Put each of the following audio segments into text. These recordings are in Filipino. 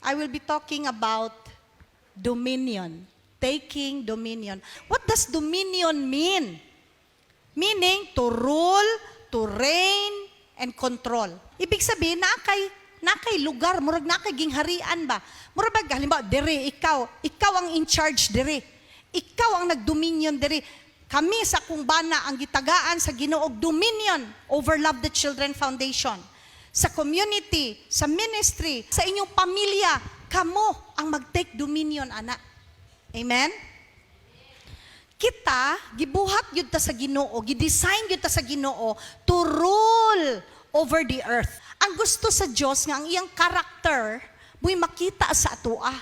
I will be talking about dominion. Taking dominion. What does dominion mean? Meaning to rule, to reign, and control. Ibig sabihin, nakay lugar, murag nakay gingharian ba? Murag halimbawa, diri, ikaw ang in charge diri. Ikaw ang nagdominion diri. Kami sa akong bana ang gitagaan sa Ginoog dominion over Love the Children Foundation. Sa community, sa ministry, sa inyong pamilya, kamo ang mag-take dominion, anak. Amen? Kita, gibuhat yun ta sa Ginoo, gidesign yun ta sa Ginoo to rule over the earth. Ang gusto sa Diyos nga ang iyang karakter, buhay makita sa atoa.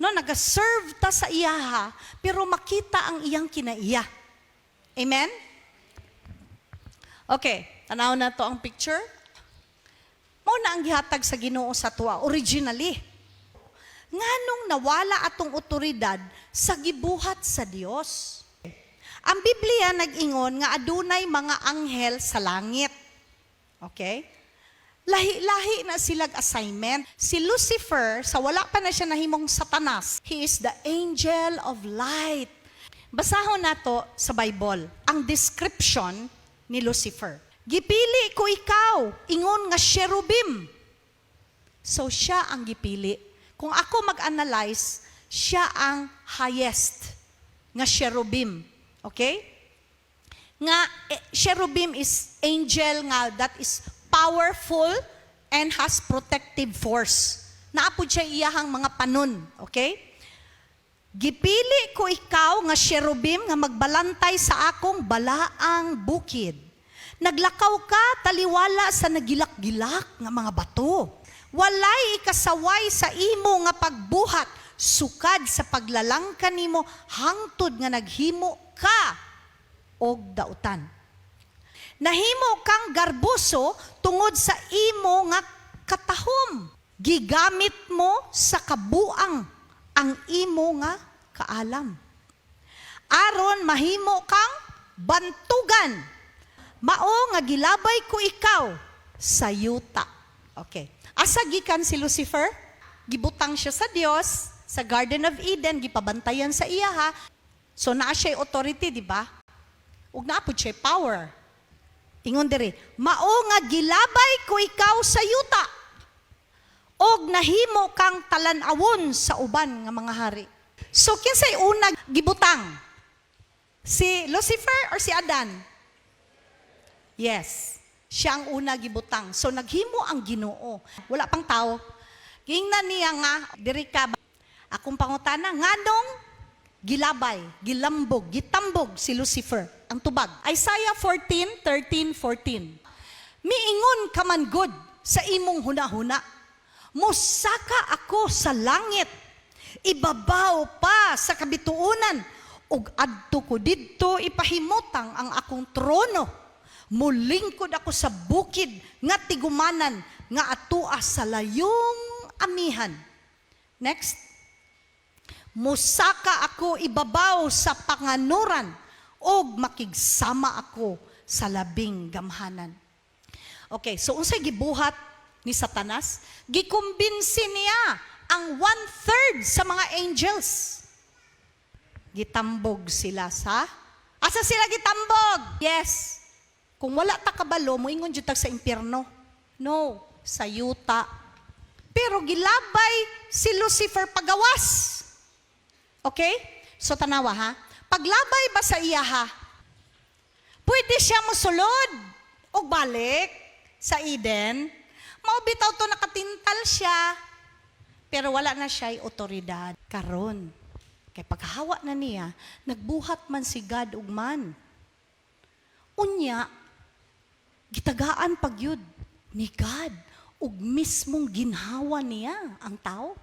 No, nag-serve ta sa iyaha, pero makita ang iyang kinaiya. Amen? Okay, tanaw na to ang picture. Mao na ang gihatag sa Ginoo sa atoa, originally. Nganong nawala atong otoridad sa gibuhat sa Dios? Ang Biblia nag-ingon nga adunay mga anghel sa langit. Okay? Lahi-lahi na silag assignment. Si Lucifer, sa wala pa na siya nahimong Satanas, he is the angel of light. Basahon nato sa Bible ang description ni Lucifer. Gipili ko ikaw, ingon nga cherubim. So siya ang gipili. Kung ako mag-analyze, siya ang highest nga cherubim. Okay? Nga cherubim is angel nga that is powerful and has protective force. Naapod siya iyahang mga panon. Okay? Gipili ko ikaw nga cherubim nga magbalantay sa akong balaang bukid. Naglakaw ka taliwala sa nagilak-gilak nga mga bato. Walay ikasaway sa imo nga pagbuhat, sukad sa paglalangkan nimo hangtod nga naghimo ka og dautan. Nahimo kang garbuso tungod sa imo nga katahom. Gigamit mo sa kabuang ang imo nga kaalam. Aron mahimo kang bantugan. Mao nga gilabay ko ikaw sa yuta. Okay. Asa gikan si Lucifer? Gibutang siya sa Dios sa Garden of Eden, gipabantayan sa iyaha. So naa siya authority, di ba? Ug naapod siya power. Ingon diri, mao nga gilabay ko ikaw sa yuta. Og nahimo kang talan-awon sa uban nga mga hari. So kinsay una gibutang? Si Lucifer or si Adan? Yes. Siya ang una gibutang. So naghimo ang Ginoo. Wala pang tao. Gingnan niya nga, diri ka, akong pangutana, nganong gilabay, gilambog, gitambog si Lucifer, ang tubag. Isaiah 14:13-14. Miingon ka man good sa imong hunahuna. Musaka ako sa langit. Ibabaw pa sa kabituunan. Ug adto ko didto ipahimutang ang akong trono. Mulingkod ako sa bukid nga tigumanan nga atua sa layong amihan. Next. Musaka ako ibabaw sa panganuran og makigsama ako sa labing gamhanan. Okay, so unsay gibuhat ni Satanas? Gikumbinsi niya ang 1/3 sa mga angels. Gitambog sila sa... Asa sila gitambog? Yes. Kung wala ta kabalo, moingon jud tag sa impyerno. No, sa yuta. Pero gilabay si Lucifer pagawas. Okay? So tanawa ha. Paglabay ba sa iya ha? Pwede siya mosulod o balik sa Eden. Maubitaw to nakatintal siya. Pero wala na siya'y otoridad. Karon. Kay paghahawa na niya, nagbuhat man si God ug man. Unya, gitagaan pagyud ni God ug mismong ginhawa niya ang tao.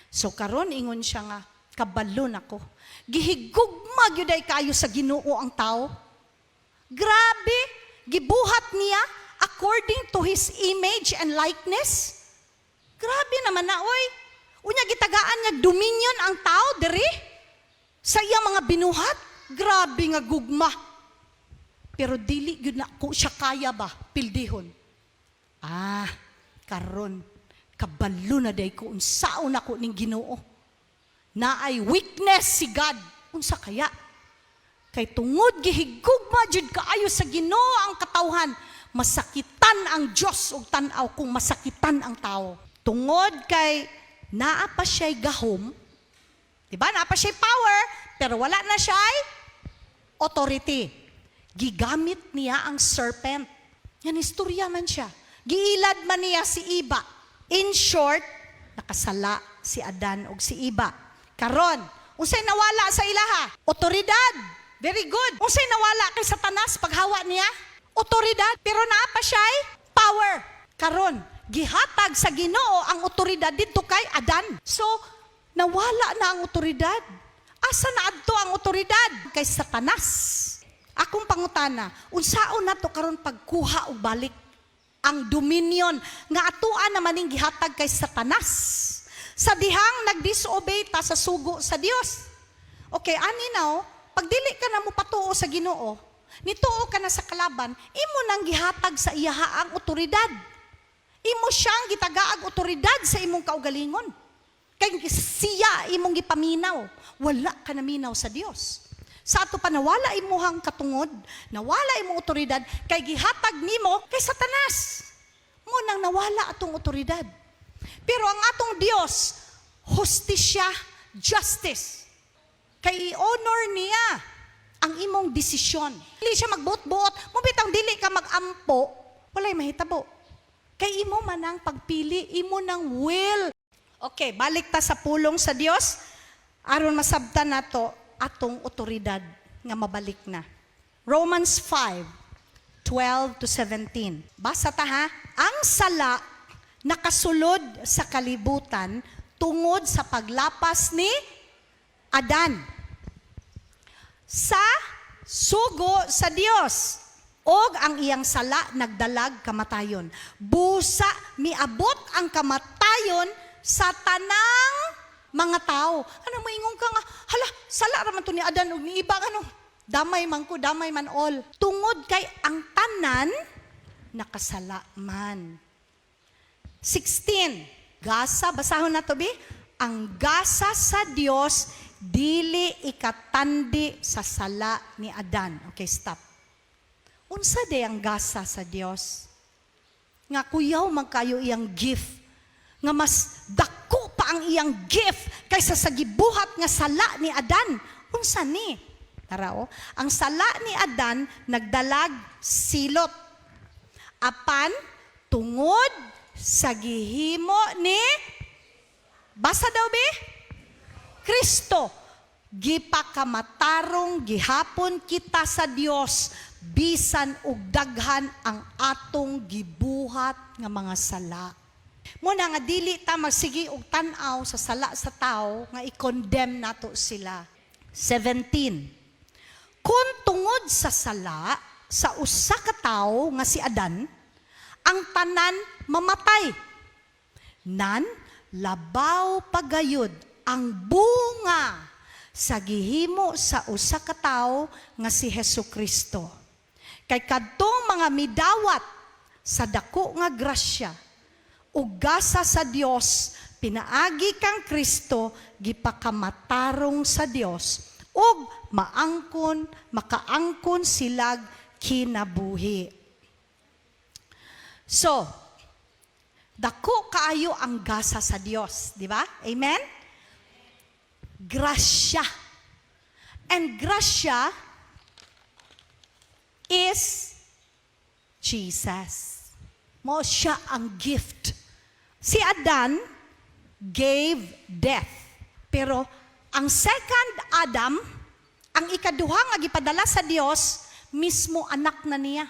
So karon ingon siya nga, kabalo nako. Gihigugma gyud ay kayo sa Ginoo ang tao. Grabe, gibuhat niya according to his image and likeness. Grabe naman na oy. Unya gitagaan niya dominion ang tao diri sa iyang mga binuhat. Grabe nga gugma. Pero dili yun na, kung siya kaya ba, pildihon. Karon, kabalo na day ko, unsaon ako ning Ginoo. Na ay weakness si God. Unsa kaya? Kay tungod gihigugma jud kaayo sa Ginoo ang katawhan, masakitan ang Dios og tan-aw kung masakitan ang tao. Tungod kay naa pa siya'y gahom, diba? Naa pa siya'y power, pero wala na siya'y authority. Gigamit niya ang serpent. Yan, istorya man siya. Giilad man niya si Iba. In short, nakasala si Adan og si Iba. Karon, unsay nawala sa ilaha? Otoridad. Very good. Unsay nawala kay Satanas paghawa niya? Otoridad. Pero naa pa siya'y power. Karon, gihatag sa Ginoo ang otoridad dito kay Adan. So, nawala na ang otoridad. Asa na adto ang otoridad? Kay Satanas. Akong pangutana, unsaon na to karon pagkuha og balik ang dominion nga atuan naman ning gihatag kay Satanas. Sa dihang nagdisobey ta sa sugo sa Dios. Okay, ani now, pag dili ka na mo patuo sa Ginoo, nituo ka na sa kalaban, imo nang gihatag sa iyaha ang otoridad. Imo siyang gitagaag otoridad sa imong kaugalingon. Kay siya imong gipaminaw, wala ka naminaw sa Dios. Sa ato pa nawala imuhang katungod, nawala imong otoridad, kay gihatag nimo kay Satanas. Mo nang nawala atong otoridad. Pero ang atong Dios, hustisya, justice. Kay i-honor niya ang imong desisyon. Dili siya magbuot-buot, mo bitang dili ka magampo, walay mahitabo. Kay imo man ang pagpili, imo ng will. Okay, balik ta sa pulong sa Dios aron masabtan nato atong otoridad nga mabalik na. Romans 5:12-17. Basa ta ha. Ang sala nakasulod sa kalibutan tungod sa paglapas ni Adan sa sugo sa Dios. Og ang iyang sala nagdalag kamatayon. Busa miabot ang kamatayon sa tanang mga tao. Ano moingon ka nga, hala, sala raman to ni Adan og ni Iba ano. Damay man ko, damay man all. Tungod kay ang tanan nakasala man. 16. Gasa, basahon na to bi. Ang gasa sa Dios dili ikatandi sa sala ni Adan. Okay, stop. Unsa day ang gasa sa Dios? Nga kuyaw man kayo iyang gift. Nga mas dako pa ang iyang gift kaysa sa gibuhat nga sala ni Adan. Unsa ni? Tara o. Ang sala ni Adan nagdalag silot. Apan tungod sa gihimo ni basa daw bi? Kristo. Gipakamatarong gihapon kita sa Dios bisan og daghan ang atong gibuhat nga mga sala. Muna nga dili ta magsigi og tan-aw sa sala sa tao nga i-condemn nato sila. 17. Kung tungod sa sala sa usa ka tawo nga si Adan, ang tanan mamatay. Nan labaw pagayud ang bunga sa gihimo sa usa ka tawo nga si Hesukristo. Kay kadtong mga midawat sa dako nga grasya ug gasa sa Dios, pinaagi kang Kristo gipakamatarong sa Dios ug makaangkon silag kinabuhi. So, dako kaayo ang gasa sa Dios, di ba? Amen? Grasya. And grasya is Jesus. Mo siya ang gift. Si Adan gave death. Pero ang second Adam, ang ikaduha nga gipadala sa Dios, mismo anak na niya.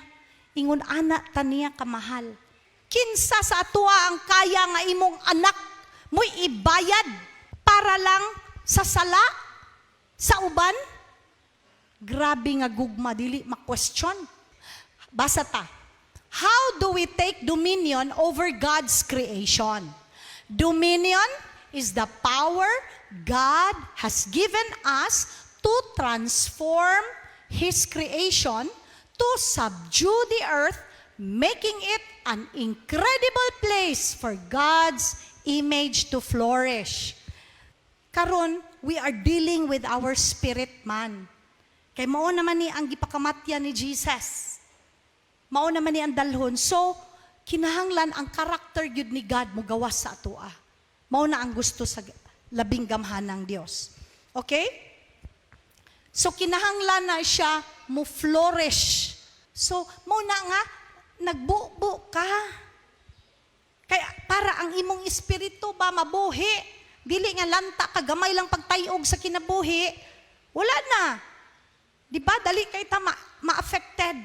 Ingon anak ta niya kamahal. Kinsa sa atoa ang kaya nga imong anak mo'y ibayad para lang sa sala, sa uban? Grabe nga gugma, dili ma-question. Basa ta. How do we take dominion over God's creation? Dominion is the power God has given us to transform His creation, to subdue the earth making it an incredible place for God's image to flourish. Karon, we are dealing with our spirit man. Kay mao naman ni ang gipakamatyan ni Jesus. Mao naman ni ang dalhon. So, kinahanglan ang karakter gyud ni God mo gawas sa atoa. Mao na ang gusto sa labing gamhanang Dios. Okay? So, kinahanglan na siya mo flourish. So, mao na nga nagbubo ka. Kaya para ang imong espiritu ba mabuhi. Dili nga lanta ka gamay lang pagtayog sa kinabuhi. Wala na. Di ba? Dali kay ta ma-affected.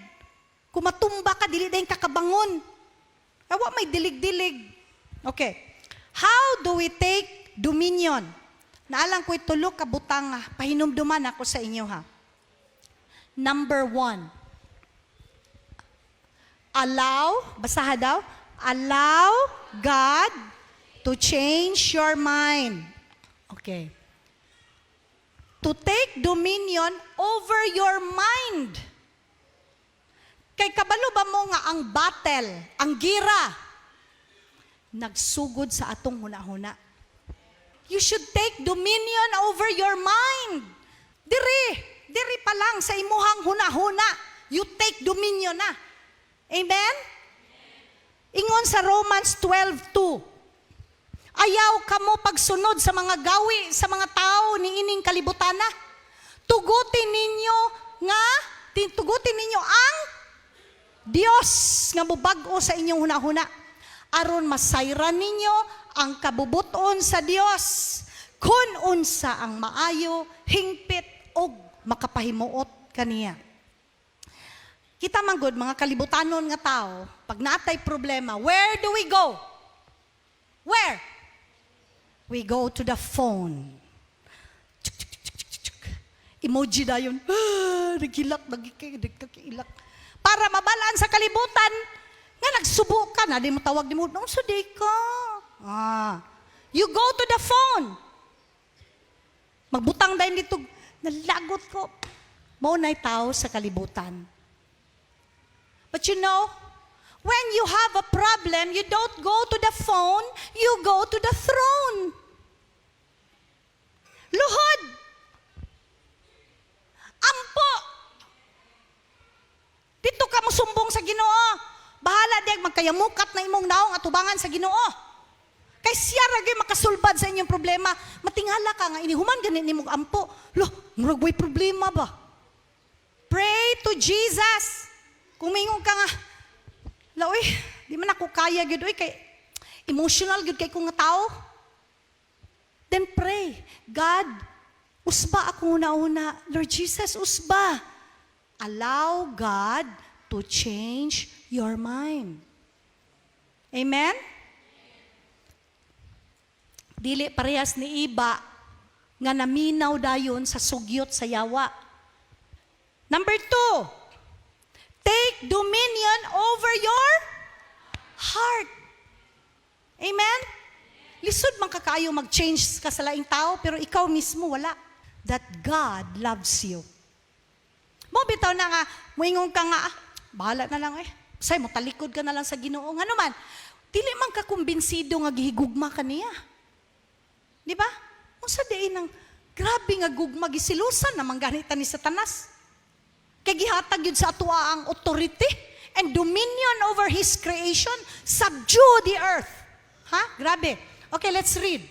Kung matumba ka, dili dahin kakabangon. Awa may dilig-dilig. Okay. How do we take dominion? Naalang ko itulog kabutang pahinumduman ako sa inyo ha. Number 1. Allow, basaha daw, allow God to change your mind. Okay. To take dominion over your mind. Kay kabalo ba mo nga ang battle, ang gira, nagsugod sa atong huna-huna. You should take dominion over your mind. Diri pa lang sa imuhang huna-huna, you take dominion na. Amen? Ingon sa Romans 12:2. Ayaw kamo pagsunod sa mga gawi sa mga tao ni ining kalibutana. Tugutin ninyo ang Dios nga mubag-o sa inyong hunahuna. Aron masayran ninyo ang kabubuton sa Dios. Kun unsa ang maayo, hingpit og makapahimuot kaniya. Kita man gud mga kalibutanon nga tao, pag natay problema, where do we go? Where? We go to the phone. Emoji na yun. Nagilak. Para mabalaan sa kalibutan, nga nagsubo ka na, di mo tawag, di mo, so di ka. You go to the phone. Magbutang dahil dito, nalagot ko. Maunay tao sa kalibutan. But you know, when you have a problem, you don't go to the phone, you go to the throne. Luhod. Ampo. Dito ka mo sumbong sa Ginoo. Bahala di magkayamukat na imong naong atubangan sa Ginoo. Kay siya ragay makasulbad sa inyong problema. Matingala ka nga inihuman ganin nimong ampo. Lo, murag way problema ba? Pray to Jesus. Kung mingon ka nga, Laoy, di man ako kaya gyud oy kay emotional gyud kay ko nga tao. Then pray, God, usba ako una-una. Lord Jesus, usba. Allow God to change your mind. Amen? Dili parehas ni iba nga naminaw dayon sa sugyot sa yawa. Number 2, take dominion over your heart. Amen? Lisod man ka kayo mag-change ka sa laing tao, pero ikaw mismo wala. That God loves you. Mo bitaw na nga, muingon ka nga, bahala na lang Say mo, talikod ka na lang sa Ginoo. Nga naman, dili man ka kumbinsido nga gihigugma ka niya. Di ba? Kung sa diin ng grabe nga gugma, gisilusan naman ganita ni Satanas. Kaya gihatag yun sa atua ang authority and dominion over His creation, subdue the earth. Ha? Grabe. Okay, let's read.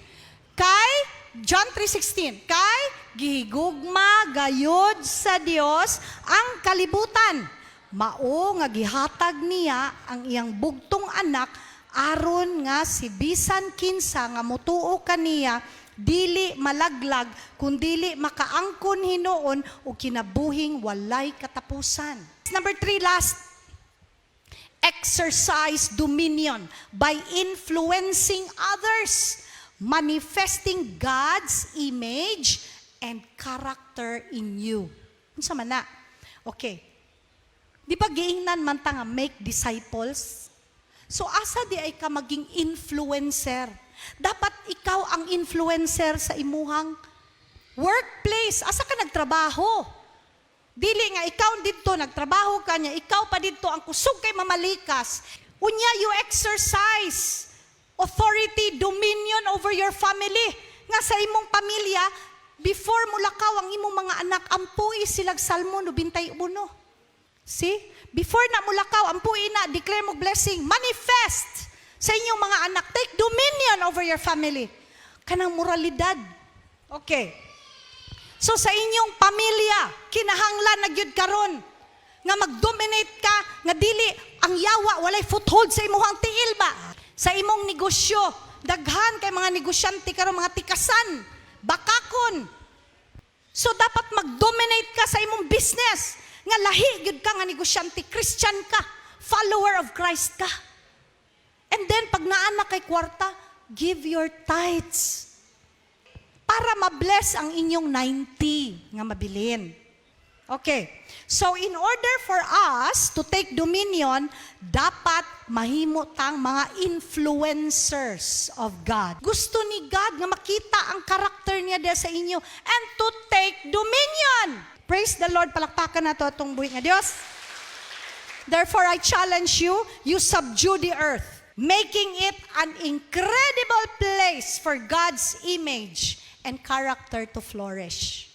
Kay, John 3:16, kay gihigugma gayod sa Dios ang kalibutan. Mao nga gihatag niya ang iyang bugtong anak aron nga si bisan kinsa nga motuo kaniya dili malaglag kundili makaangkon hinuon o kinabuhing walay katapusan. Number 3, last. Exercise dominion by influencing others, manifesting God's image and character in you. Unsa man na? Okay. Di ba giingnan man ta nga make disciples? So asa di ay ka maging influencer? Dapat ikaw ang influencer sa imuhang workplace. Asa ka nagtrabaho? Dili nga ikaw dito, nagtrabaho ka niya, ikaw pa dito ang kusog kay mamalikas. Unya, you exercise authority, dominion over your family. Nga sa imong pamilya, before mulakaw ang imong mga anak, ampuy silag Salmo 91. See? Before na mulakaw, ampuy na, declare mo blessing, manifest sa inyong mga anak. Take dominion over your family. Kanang moralidad. Okay. So sa inyong pamilya, kinahanglan na gyud karon nga mag-dominate ka, nga dili ang yawa walay foothold sa imong tiil ba? Sa imong negosyo, daghan kay mga negosyante karon, mga tikasan, bakakon. So dapat mag-dominate ka sa imong business, nga lahi gyud ka nga negosyante, Christian ka, follower of Christ ka. And then pag naana kay kwarta, give your tithes para mabless ang inyong 90 nga mabilin. Okay. So in order for us to take dominion, dapat mahimo tang mga influencers of God. Gusto ni God nga makita ang karakter niya diya sa inyo and to take dominion. Praise the Lord. Palakpakan nato atong buhi nga Dios. Therefore I challenge you, you subdue the earth, making it an incredible place for God's image and character to flourish.